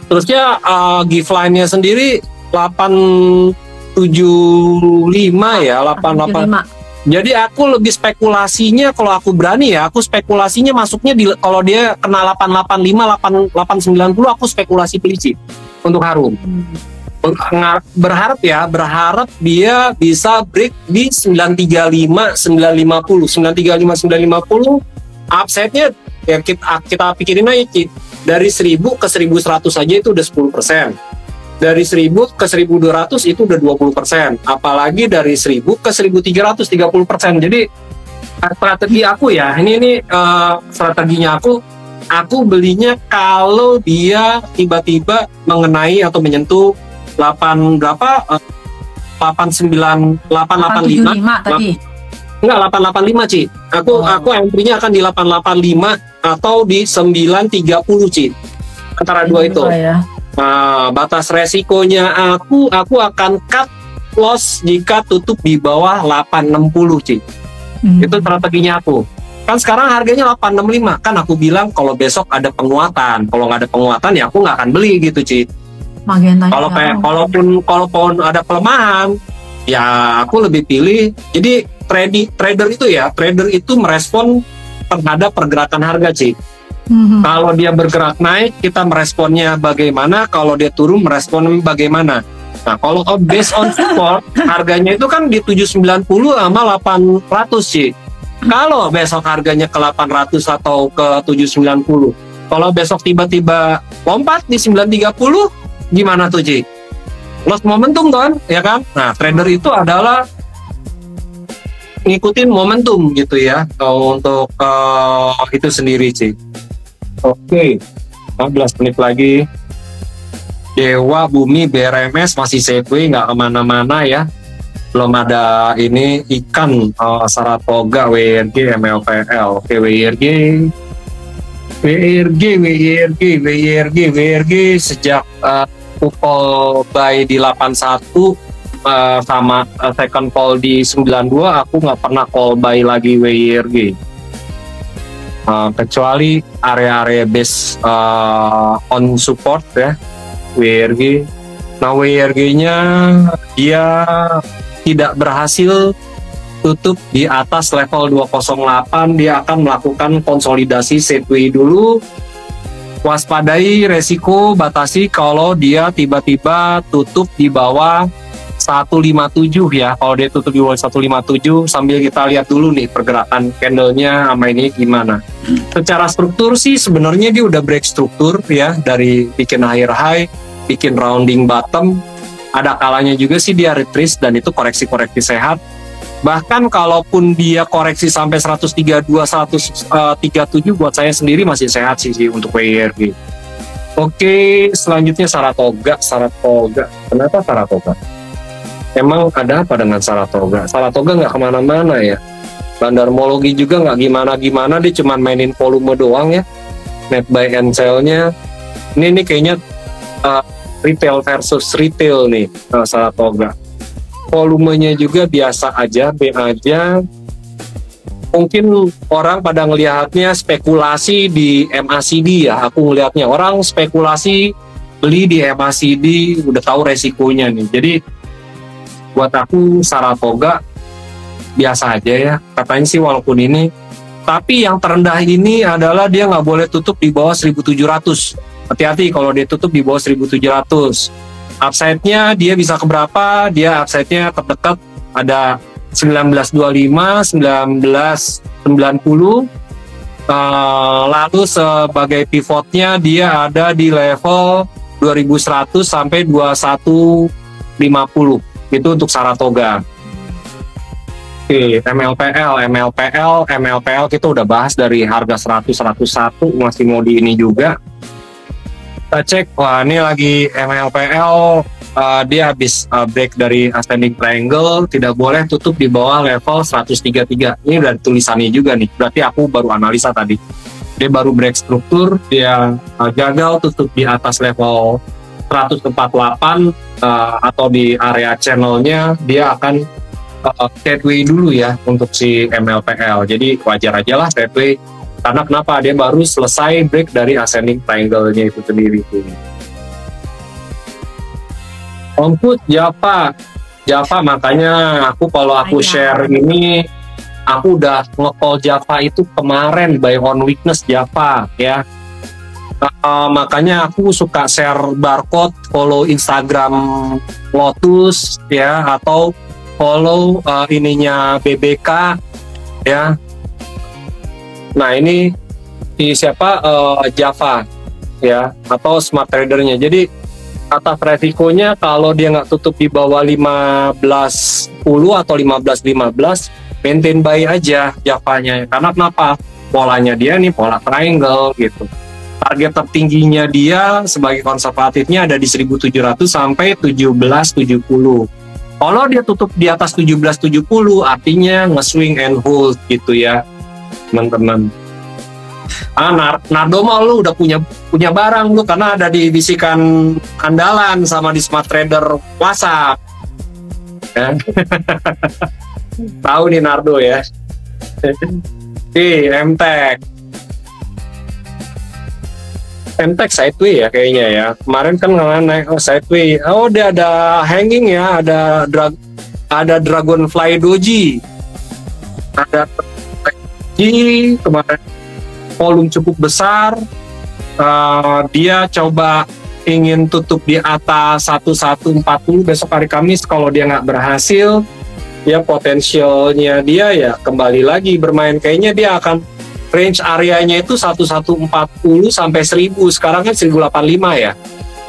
terusnya Giveline-nya sendiri 875 ya, 88. Jadi aku lebih spekulasinya, kalau aku berani ya, aku spekulasinya masuknya kalau dia kena 885, 890, aku spekulasi beli sih untuk Harum. Berharap dia bisa break di 935, 950, 935, 950. Upside-nya ya kita pikirin aja, dari 1000 ke 1100 aja itu udah 10%. Dari 1000 ke 1200 itu udah 20%, apalagi dari 1000 ke 1300 30%. Jadi strategi aku ya, ini strateginya aku belinya kalau dia tiba-tiba mengenai atau menyentuh 885 tadi. Enggak, 885 Ci. Aku entry-nya akan di 885 atau di 930 Ci. Antara dua itu. Ya. Nah, batas resikonya aku akan cut loss jika tutup di bawah 860 Ci. Itu strateginya aku. Kan sekarang harganya 865, kan aku bilang kalau besok ada penguatan, kalau nggak ada penguatan ya aku nggak akan beli gitu Ci. Kalaupun ada pelemahan ya aku lebih pilih. Jadi trader itu merespon terhadap pergerakan harga Ci. Kalau dia bergerak naik, kita meresponnya bagaimana? Kalau dia turun, merespon bagaimana? Nah, kalau based on support, harganya itu kan di 790 sama 800 sih. Kalau besok harganya ke 800 atau ke 790, kalau besok tiba-tiba lompat di 930, gimana tuh Ci? Lost momentum kan, ya kan? Nah, trader itu adalah ngikutin momentum gitu ya, untuk itu sendiri Ci. Oke, 15 menit lagi. Dewa, Bumi, BRMS masih sideways, nggak kemana-mana ya. Belum ada ini ikan Saratoga, WIRG, MLPL. Oke, WIRG sejak call buy di 81 sama second call di 92, aku nggak pernah call buy lagi WIRG. Kecuali area-area base on support ya, WIRG. Nah, WIRG-nya dia tidak berhasil tutup di atas level 208, dia akan melakukan konsolidasi sideways dulu. Waspadai resiko, batasi kalau dia tiba-tiba tutup di bawah 157 ya. Kalau dia tutup di bawah 157, sambil kita lihat dulu nih pergerakan candlenya sama ini gimana. Secara struktur sih sebenarnya dia udah break struktur ya, dari bikin higher high, bikin rounding bottom. Ada kalanya juga sih dia retrace dan itu koreksi-koreksi sehat. Bahkan kalaupun dia koreksi sampai 132, 137, buat saya sendiri masih sehat sih untuk WIRG. Oke, selanjutnya Saratoga. Kenapa Saratoga? Emang ada apa dengan Saratoga? Saratoga nggak kemana-mana ya. Bandarmologi juga nggak gimana-gimana, dia cuma mainin volume doang ya. Net buy and sell-nya. Ini kayaknya retail versus retail nih, Saratoga. Volumenya juga biasa aja, B aja. Mungkin orang pada ngelihatnya spekulasi di MACD ya. Aku ngelihatnya orang spekulasi beli di MACD, udah tahu resikonya nih. Jadi buat aku Saratoga biasa aja ya. Katanya sih walaupun ini, tapi yang terendah ini adalah dia nggak boleh tutup di bawah 1700. Hati-hati kalau dia tutup di bawah 1700. Upside-nya dia bisa ke berapa? Dia upside-nya terdekat ada 1925, 1990. Lalu sebagai pivotnya dia ada di level 2100 sampai 2150. Itu untuk Saratoga. Oke, MLPL kita udah bahas dari harga 100, 101, masih mau di ini juga. Kita cek, wah ini lagi MLPL, dia habis break dari ascending triangle, tidak boleh tutup di bawah level 133. Ini udah tulisannya juga nih, berarti aku baru analisa tadi. Dia baru break struktur, dia gagal tutup di atas level 148, atau di area channelnya dia akan sideways dulu ya untuk si MLPL. Jadi wajar aja lah sideways. Karena kenapa? Dia baru selesai break dari ascending triangle-nya itu sendiri. Omput Java, makanya kalau aku share ini, aku udah nge-call Java itu kemarin by on weakness Java ya. Makanya aku suka share barcode, follow Instagram Lotus ya, atau follow ininya BBK ya. Nah ini siapa Java ya, atau smart tradernya. Jadi atas resikonya kalau dia nggak tutup di bawah 15.10 atau 15.15, maintain buy aja Javanya. Karena kenapa? Polanya dia nih pola triangle gitu. Target tertingginya dia sebagai konservatifnya ada di 1.700 sampai 17.70. Kalau dia tutup di atas 17.70 artinya nge-swing and hold gitu ya teman-teman. Nardo mah lu udah punya barang lu, karena ada di bisikan andalan sama di Smart Trader WhatsApp ya. Tahu nih Nardo ya. MTech sideways ya kayaknya ya. Kemarin kan naik sideways. Oh dia ada hanging ya, ada Dragonfly Doji, ada kemarin volume cukup besar. Dia coba ingin tutup di atas 1140 besok hari Kamis. Kalau dia nggak berhasil, ya potensialnya dia ya kembali lagi bermain. Kayaknya dia akan range areanya itu 1140 sampai 1000. Sekarang kan 1085 ya.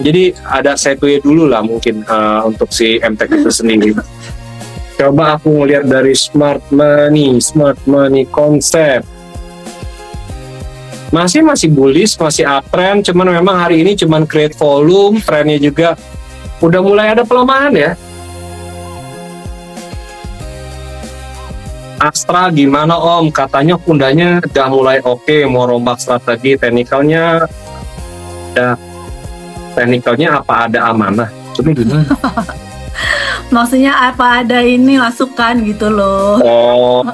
Jadi ada sideways dulu lah mungkin untuk si MTech itu sendiri. Coba aku ngeliat dari smart money konsep. Masih bullish, masih uptrend, cuman memang hari ini cuman create volume, trennya juga udah mulai ada pelemahan ya. Astra gimana Om? Katanya kundanya udah mulai oke, mau rombak strategi, teknikalnya apa ada amanah? Coba gimana? Maksudnya apa ada ini masukan gitu loh. Oh.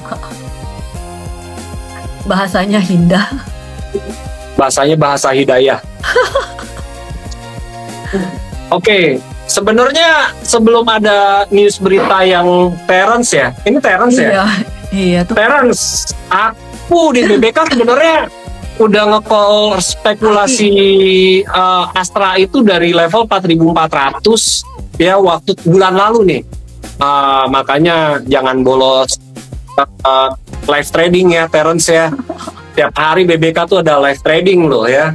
Bahasanya indah. Bahasanya bahasa hidayah. Oke, sebenarnya sebelum ada news berita yang Terence ya, ini Terence ya? Iya tuh. Terence, aku di BBK sebenarnya udah nge-call spekulasi Astra itu dari level 4.400 ya waktu bulan lalu nih. Makanya jangan bolos live trading ya Terence ya. Tiap hari BBK tuh ada live trading loh ya.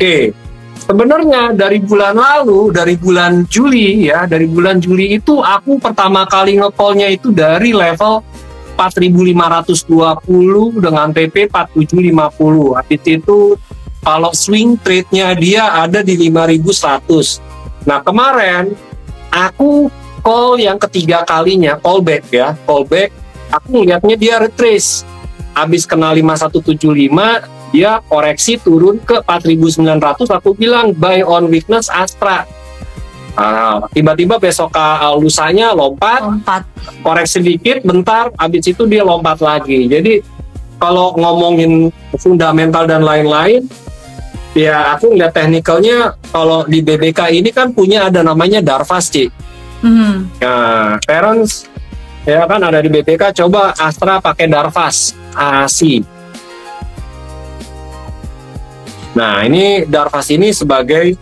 Oke, sebenarnya dari bulan lalu, dari bulan Juli ya, dari bulan Juli itu aku pertama kali nge-call-nya itu dari level 4.520 dengan TP 4.750. Habis itu kalau swing trade-nya dia ada di 5.100. Nah kemarin aku call yang ketiga kalinya, callback ya, callback. Aku ngeliatnya dia retrace. Habis kena 5175, dia koreksi turun ke 4.900. Aku bilang buy on weakness Astra. Tiba-tiba besok lusanya lompat, koreksi dikit, bentar, habis itu dia lompat lagi. Jadi kalau ngomongin fundamental dan lain-lain, ya aku ngeliat teknikalnya kalau di BBK ini kan punya ada namanya Darvas, Ci. Nah, Terence ya kan ada di BBK, coba Astra pakai Darvas ASI. Nah, ini Darvas ini sebagai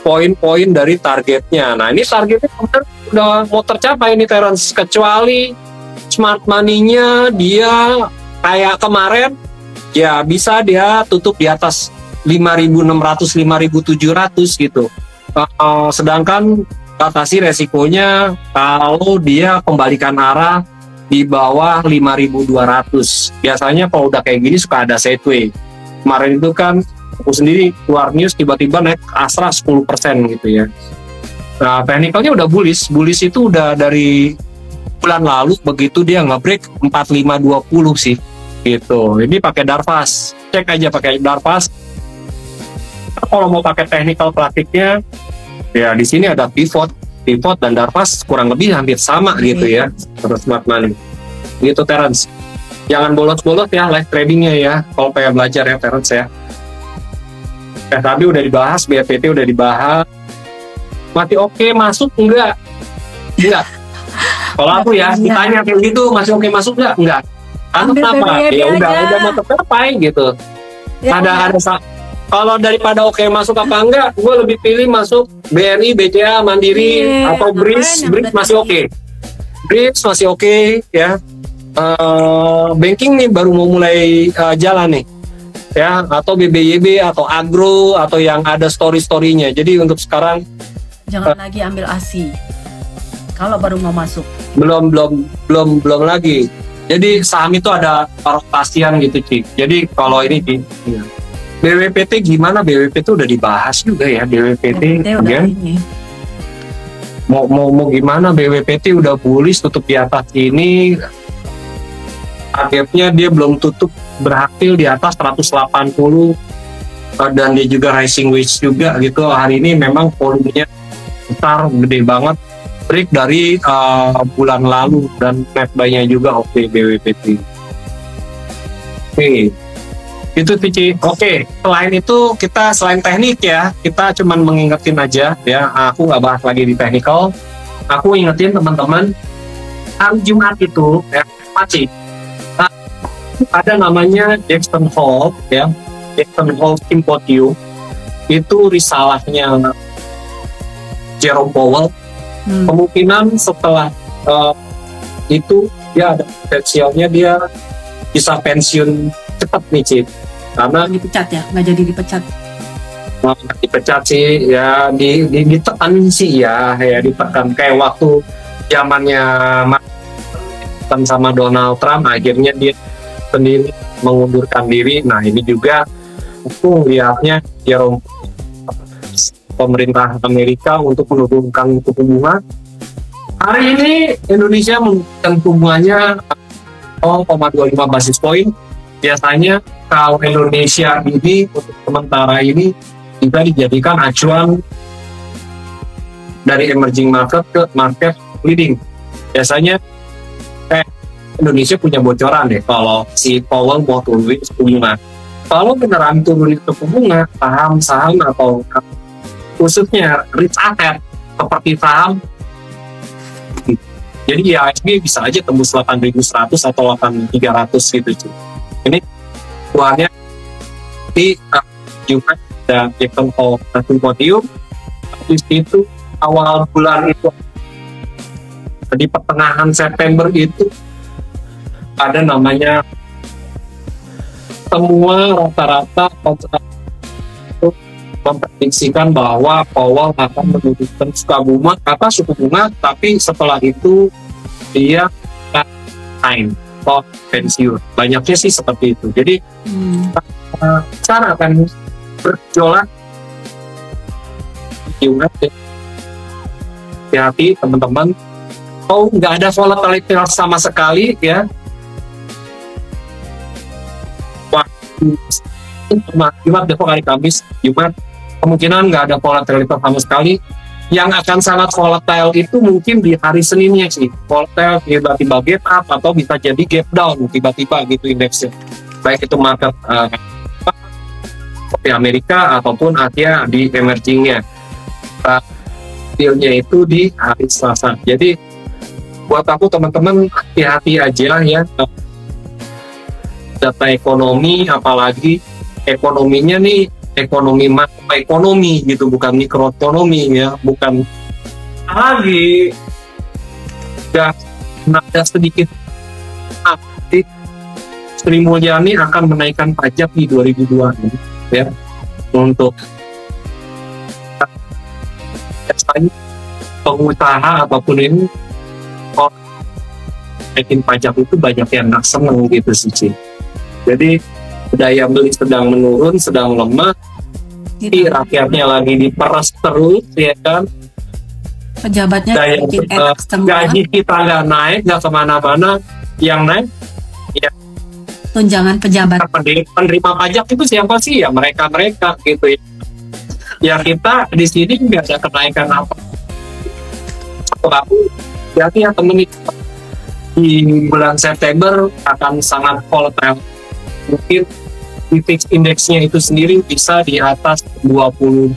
poin-poin dari targetnya. Nah, ini targetnya udah mau tercapai ini Terence, kecuali smart money-nya dia kayak kemarin ya bisa dia tutup di atas 5.600 5.700 gitu. Sedangkan batasi resikonya kalau dia kembalikan arah di bawah 5.200. Biasanya kalau udah kayak gini suka ada sideways. Kemarin itu kan aku sendiri keluar news tiba-tiba naik Astra 10% gitu ya. Nah, teknikalnya udah bullish. Bullish itu udah dari bulan lalu, begitu dia nge-break 4520 sih. Gitu. Ini pakai Darvas. Cek aja pakai Darvas. Kalau mau pakai technical praktiknya ya di sini ada pivot Pivot dan Darvas kurang lebih hampir sama gitu ya untuk smart money. Gitu Terence. Jangan bolos-bolos ya live tradingnya ya. Kalau pengen belajar ya Terence ya. Tadi udah dibahas, BPT udah dibahas. Masih oke masuk enggak? Enggak. Kalau aku ya ditanya kayak gitu, masih oke masuk enggak? Enggak. Karena kenapa? Ya udah mau tercapai gitu. Ya, ada kalau daripada oke masuk apa enggak, gue lebih pilih masuk BRI, BCA, Mandiri atau BRIS. BRIS masih oke. BRIS masih oke ya. Banking nih baru mau mulai jalan nih. Ya, atau BBYB atau Agro atau yang ada story-storynya. Jadi untuk sekarang jangan lagi ambil ASI. Kalau baru mau masuk. Belum lagi. Jadi saham itu ada rotasian gitu, Cik. Jadi kalau ini BWPT gimana? BWPT udah dibahas juga ya BWPT udah ini. Mau gimana BWPT udah bullish tutup di atas ini. Targetnya dia belum tutup berhasil di atas 180 dan dia juga rising wedge juga gitu. Hari ini memang volumenya besar, gede banget. Break dari bulan lalu dan net buy-nya juga oke BWPT. Oke. Itu sih. Oke, selain itu kita selain teknik ya, kita cuman mengingetin aja ya. Aku nggak bahas lagi di technical. Aku ingetin teman-teman, hari Jumat itu ya masih ada namanya Jackson Hole ya, Jackson Hole Symposium. Itu risalahnya Jerome Powell. Kemungkinan setelah itu dia ada potensialnya dia bisa pensiun cepat nih Cip. Karena dipecat ya, nggak jadi dipecat. Dipecat sih ya, ditekan sih ya ditekan kayak waktu zamannya sama Donald Trump, akhirnya dia sendiri mengundurkan diri. Nah ini juga aku lihatnya pemerintah Amerika untuk menurunkan suku bunga. Hari ini Indonesia menurunkan suku bunganya 0,25 basis point. Biasanya kalau Indonesia ini untuk sementara ini bisa dijadikan acuan dari emerging market ke market leading. Biasanya Indonesia punya bocoran deh kalau si Powell mau turunin suku bunga. Kalau beneran turunin suku bunga, saham-saham atau khususnya rich asset seperti saham, jadi IHSG bisa aja tembus 8.100 atau 8.300 gitu. Ini uangnya di Jumat dan Jackson Hole Symposium. Habis itu awal bulan itu di pertengahan September itu ada namanya semua rata-rata itu memprediksikan bahwa Powell akan menurunkan suku bunga, tapi setelah itu dia time pensiun. Banyaknya sih seperti itu. Jadi cara akan bergejolak hati-hati teman-teman. Nggak ada volatilitas sama sekali ya. Jumat besok hari Kamis, Jumat kemungkinan nggak ada volatilitas sama sekali. Yang akan sangat volatile itu mungkin di hari Seninnya sih. Volatile tiba-tiba gap up atau bisa jadi gap down tiba-tiba gitu indeksnya. Baik itu market di Amerika ataupun Asia di emergingnya. Dealnya itu di hari Selasa. Jadi buat aku teman-teman hati-hati aja ya. Data ekonomi, apalagi ekonominya nih ekonomi makroekonomi gitu, bukan mikroekonomi ya, bukan lagi ada sedikit Sri Mulyani akan menaikkan pajak di 2002 ya untuk pengusaha apapun ini. Naikin pajak itu banyak yang nggak seneng gitu sih. Jadi daya beli sedang menurun, sedang lemah, rakyatnya lagi diperas terus ya kan. Pejabatnya gaji kita nggak naik, nggak kemana-mana, yang naik ya tunjangan pejabat. Penerima pajak itu siapa sih? Ya mereka gitu ya. Ya kita di sini nggak ada kenaikan apa. untuk aku hati ya temen, di bulan September akan sangat volatile. Mungkin di fix indeksnya itu sendiri bisa di atas 22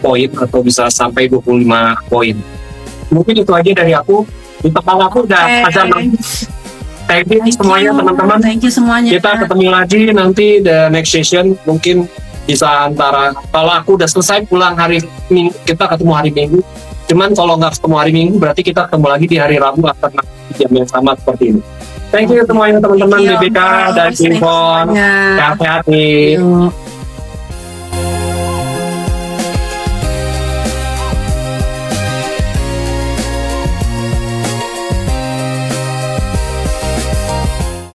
poin atau bisa sampai 25 poin. Mungkin itu aja dari aku. Di tempat aku udah ada. Thank you semuanya teman-teman. Thank you semuanya. Kita ketemu lagi nanti the next session. Mungkin bisa antara, kalau aku udah selesai pulang hari Minggu, kita ketemu hari Minggu. Cuman kalau nggak ketemu hari Minggu, berarti kita ketemu lagi di hari Rabu atau jam yang sama seperti ini. Thank you semuanya teman-teman BBK dan Infon. Sehat-sehat nih.